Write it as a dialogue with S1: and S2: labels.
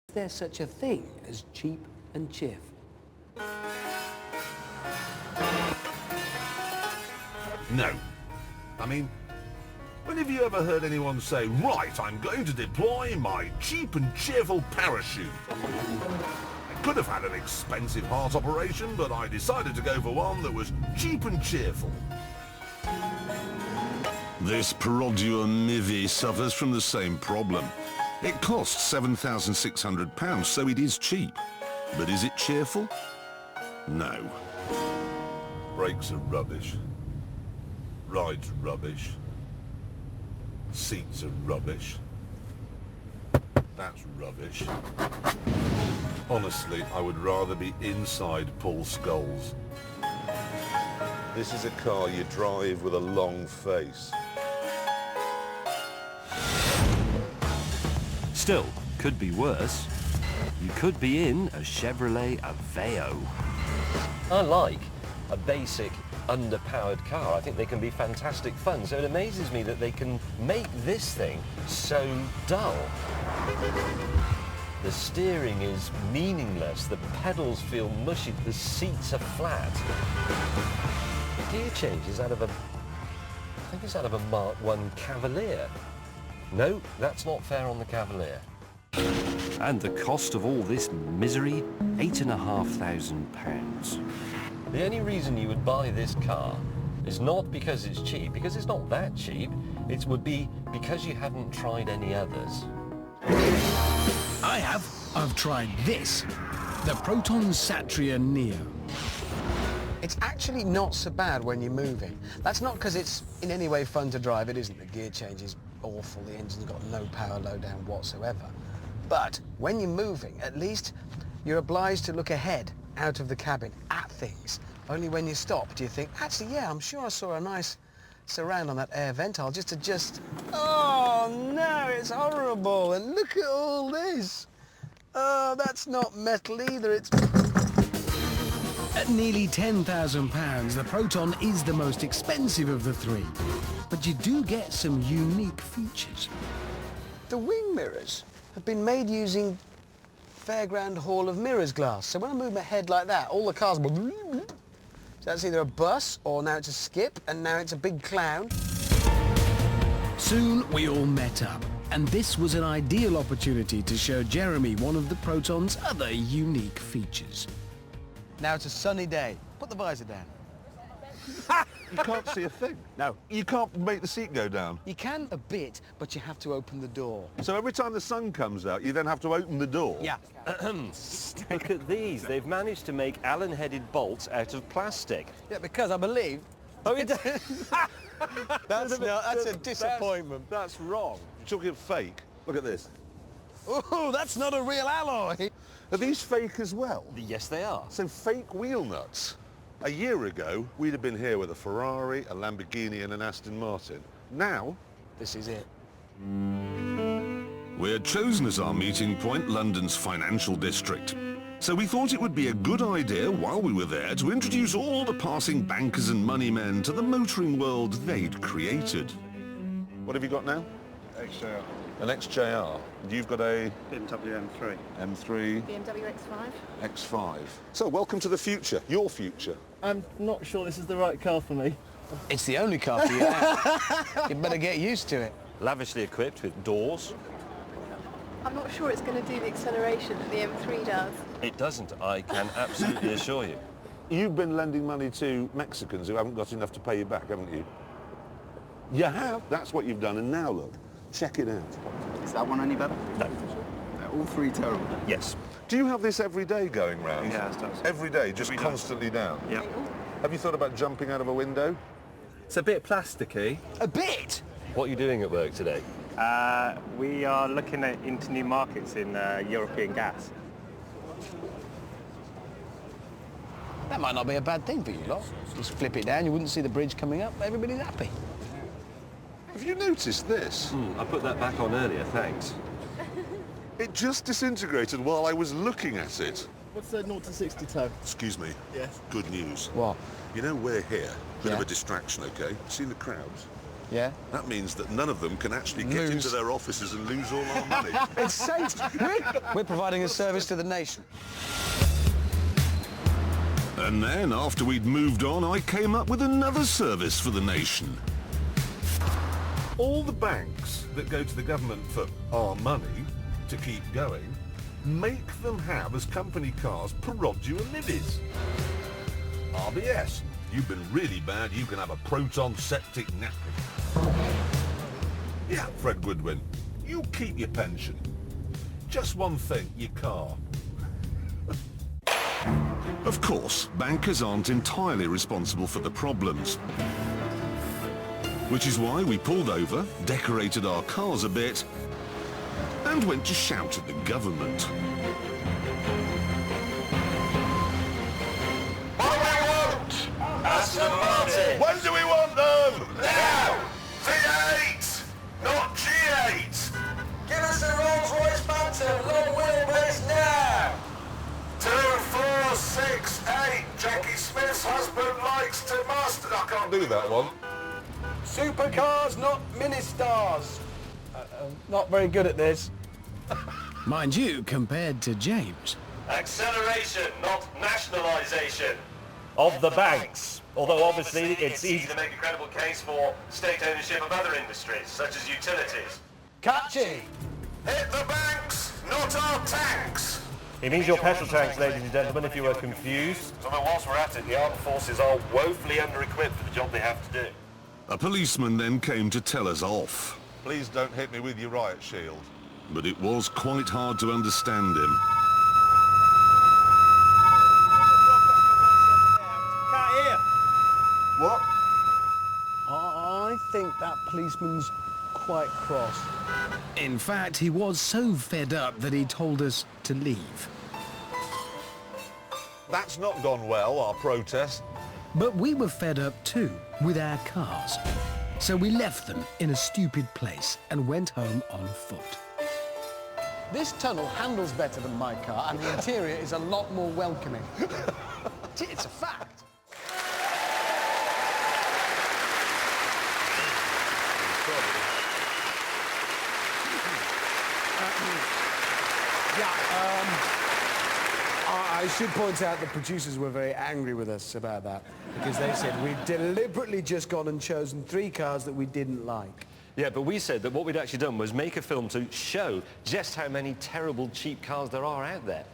S1: Is there such a thing as cheap and cheerful?
S2: No. I mean, when have you ever heard anyone say, right, I'm going to deploy my cheap and cheerful parachute? I could have had an expensive heart operation, but I decided to go for one that was cheap and cheerful. This Perodua Myvi suffers from the same problem. It costs £7,600, so it is cheap. But is it cheerful? No. Brakes are rubbish. Ride's rubbish. Seats are rubbish. That's rubbish. Honestly, I would rather be inside Paul Scholes. This is a car you drive with a long face.
S3: Still, could be worse. You could be in a Chevrolet Aveo. I like a basic underpowered car. I think they can be fantastic fun. So it amazes me that they can make this thing so dull. The steering is meaningless. The pedals feel mushy. The seats are flat. The gear change is out of a, I think it's out of a Mark I Cavalier. No, that's not fair on the Cavalier. And the cost of all this misery, £8,500. The only reason you would buy this car is not because it's cheap, because it's not that cheap. It would be because you haven't tried any others.
S4: I have. I've tried this, the Satria Neo.
S5: It's actually not so bad when you're moving. That's not because it's in any way fun to drive. It isn't. The gear change is awful. The engine's got no power low down whatsoever. But when you're moving, at least you're obliged to look ahead out of the cabin at things. Only when you stop do you think, actually, yeah, I'm sure I saw a nice surround on that air vent. I'll just adjust. Oh, no, it's horrible. And look at all this. Oh, that's not metal either. It's...
S4: At nearly £10,000, the Proton is the most expensive of the three. But you do get some unique features.
S5: The wing mirrors have been made using Fairground Hall of Mirrors glass. So when I move my head like that, all the cars go... So that's either a bus, or now it's a skip, and now it's a big clown.
S4: Soon we all met up, and this was an ideal opportunity to show Jeremy one of the Proton's other unique features.
S5: Now it's a sunny day. Put the visor down.
S2: You can't see a thing.
S5: No.
S2: You can't make the seat go down.
S5: You can a bit, but you have to open the door.
S2: So every time the sun comes out, you then have to open the door?
S5: Yeah.
S3: Look at these. They've managed to make Allen-headed bolts out of plastic.
S5: Yeah, because I believe...
S3: Oh, it does.
S5: That's a disappointment.
S3: That's wrong.
S2: You're talking fake. Look at this.
S5: Oh, that's not a real alloy.
S2: Are these fake as well?
S3: Yes, they are.
S2: So fake wheel nuts. A year ago, we'd have been here with a Ferrari, a Lamborghini and an Aston Martin. Now,
S5: this is it.
S2: we had chosen as our meeting point London's financial district. So we thought it would be a good idea while we were there to introduce all the passing bankers and money men to the motoring world they'd created. What have you got now?
S6: XJR.
S2: An XJR. You've got a...
S6: BMW M3.
S2: M3.
S7: BMW X5.
S2: X5. So welcome to the future, your future.
S8: I'm not sure this is the right car for me.
S5: It's the only car for you now. You better get used to it.
S3: Lavishly equipped with doors.
S7: I'm not sure it's going to do the acceleration that the M3 does.
S3: It doesn't, I can absolutely assure you.
S2: You've been lending money to Mexicans who haven't got enough to pay you back, haven't you? You have. That's what you've done. And now look, check it out.
S6: Is that one any better?
S3: No.
S6: They're all three terrible.
S3: Yes.
S2: Do you have this every day going round?
S6: Yeah, it does.
S2: Every day, just
S6: Every day.
S2: Constantly down?
S6: Yeah.
S2: Have you thought about jumping out of a window?
S8: It's a bit plasticky.
S5: A bit?
S3: What are you doing at work today?
S9: We are looking into new markets in European gas.
S5: That might not be a bad thing for you lot. Just flip it down, you wouldn't see the bridge coming up, everybody's happy.
S2: Have you noticed this?
S3: I put that back on earlier, thanks.
S2: It just disintegrated while I was looking at it.
S8: What's the 0 to 60 tow?
S2: Excuse me.
S8: Yes.
S2: Good news.
S5: What?
S2: You know, we're here. Bit of
S5: Yeah.
S2: a distraction, okay? Seen the crowds?
S5: Yeah?
S2: That means that none of them can actually get into their offices and lose all our money.
S5: It's safe. We're providing a service to the nation.
S2: And then, after we'd moved on, I came up with another service for the nation. All the banks that go to the government for our money to keep going, make them have as company cars Perodju and Myvis. RBS, you've been really bad, you can have a proton septic napkin. Yeah, Fred Goodwin, you keep your pension. Just one thing, your car. Of course, bankers aren't entirely responsible for the problems. Which is why we pulled over, decorated our cars a bit, and went to shout at the government.
S3: What do we want? Aston Martin!
S2: When do we want them?
S3: Now!
S2: V8, not G8.
S3: Give us a Rolls-Royce Phantom, long wheelbase now!
S2: 2, 4, 6, 8. Jackie Smith's husband likes to mustard. I can't do that one.
S5: Supercars, not mini-stars. Not very good at this.
S4: Mind you, compared to James,
S3: Acceleration, not nationalisation. Of the banks. Although obviously it's easy to make a credible case for state ownership of other industries, such as utilities.
S5: Catchy.
S2: Hit the banks, not our tanks.
S3: It means your petrol tanks, ladies and gentlemen, if you were confused. Although whilst we're at it, the armed forces are woefully under-equipped for the job they have to do.
S2: A policeman then came to tell us off. Please don't hit me with your riot shield. But it was quite hard to understand him. What?
S5: I think that policeman's quite cross.
S4: in fact, he was so fed up that he told us to leave.
S2: That's not gone well, our protest.
S4: But we were fed up too, with our cars. So we left them in a stupid place and went home on foot.
S5: This tunnel handles better than my car, and the interior is a lot more welcoming. It's a fact.
S10: I should point out the producers were very angry with us about that, because they said we'd deliberately just gone and chosen 3 cars that we didn't like.
S3: Yeah, but we said that what we'd actually done was make a film to show just how many terrible cheap cars there are out there.